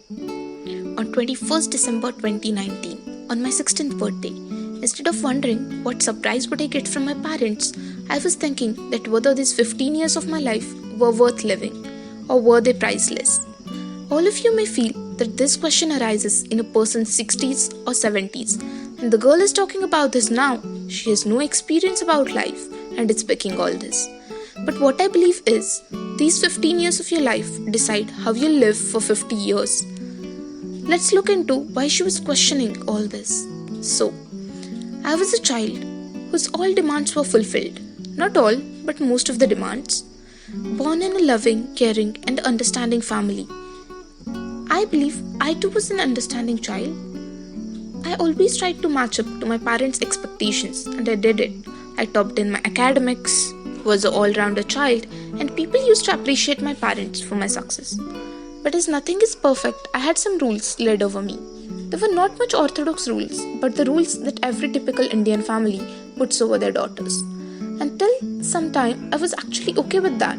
On 21st December 2019, on my 16th birthday, instead of wondering what surprise would I get from my parents, I was thinking that whether these 15 years of my life were worth living or were they priceless. All of you may feel that this question arises in a person's 60s or 70s, and the girl is talking about this now. She has no experience about life and is picking all this. But what I believe is, these 15 years of your life decide how you live for 50 years. Let's look into why she was questioning all this. So, I was a child whose all demands were fulfilled. Not all, but most of the demands. Born in a loving, caring, and understanding family. I believe I too was an understanding child. I always tried to match up to my parents' expectations, and I did it. I topped in my academics, was an all-rounder child, and people used to appreciate my parents for my success. But as nothing is perfect, I had some rules laid over me. There were not much orthodox rules, but the rules that every typical Indian family puts over their daughters. Until some time, I was actually okay with that.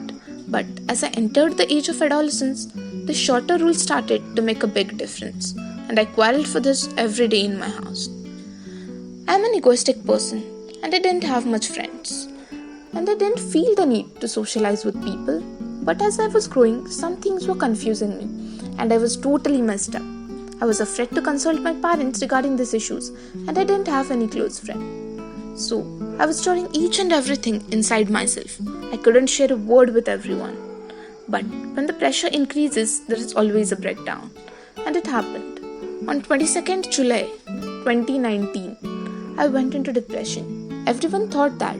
But as I entered the age of adolescence, the shorter rules started to make a big difference, and I quarreled for this every day in my house. I am an egoistic person, and I didn't have much friends. And I didn't feel the need to socialize with people. But as I was growing, some things were confusing me, and I was totally messed up. I was afraid to consult my parents regarding these issues, and I didn't have any close friend. So, I was storing each and everything inside myself. I couldn't share a word with everyone. But when the pressure increases, there is always a breakdown. And it happened. On 22nd July 2019, I went into depression. Everyone thought that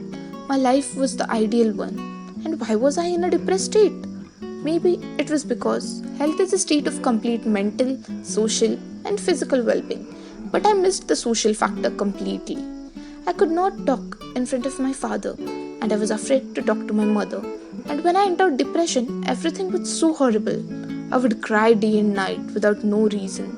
my life was the ideal one. And why was I in a depressed state? Maybe it was because health is a state of complete mental, social, and physical well-being. But I missed the social factor completely. I could not talk in front of my father, and I was afraid to talk to my mother. And when I entered depression, everything was so horrible. I would cry day and night without no reason.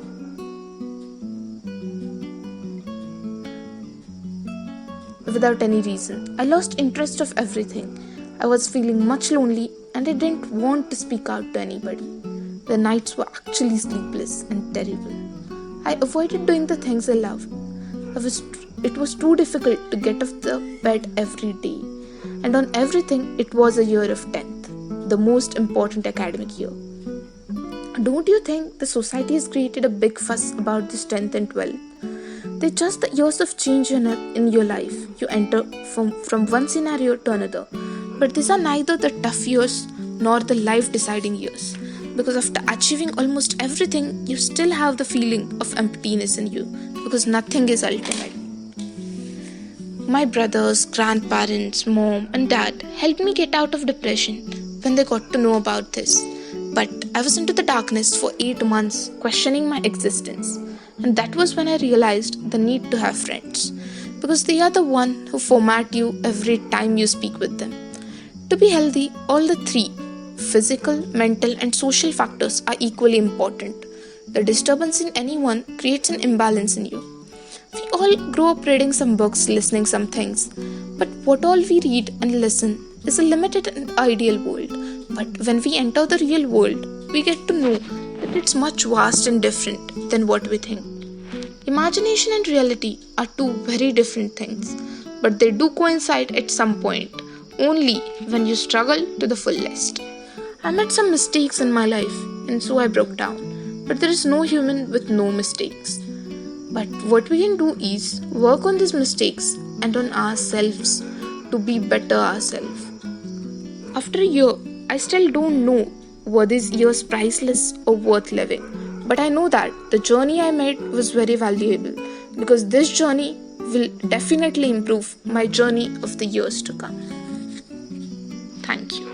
Without any reason. I lost interest of everything. I was feeling much lonely and I didn't want to speak out to anybody. The nights were actually sleepless and terrible. I avoided doing the things I loved. It was too difficult to get off the bed every day. And on everything, it was a year of 10th, the most important academic year. Don't you think the society has created a big fuss about this 10th and 12th? They're just the years of change in your life. You enter from one scenario to another. But these are neither the tough years nor the life-deciding years. Because after achieving almost everything, you still have the feeling of emptiness in you. Because nothing is ultimate. My brothers, grandparents, mom and dad helped me get out of depression when they got to know about this. But I was into the darkness for 8 months, questioning my existence. And that was when I realized the need to have friends. Because they are the one who format you every time you speak with them. To be healthy, all the three, physical, mental and social factors are equally important. The disturbance in anyone creates an imbalance in you. We all grow up reading some books, listening some things. But what all we read and listen is a limited and ideal world. But when we enter the real world, we get to know that it's much vast and different than what we think. Imagination and reality are two very different things, but they do coincide at some point, only when you struggle to the fullest. I made some mistakes in my life, and so I broke down. But there is no human with no mistakes. But what we can do is work on these mistakes and on ourselves to be better ourselves. After a year, I still don't know were these years priceless or worth living. But I know that the journey I made was very valuable because this journey will definitely improve my journey of the years to come. Thank you.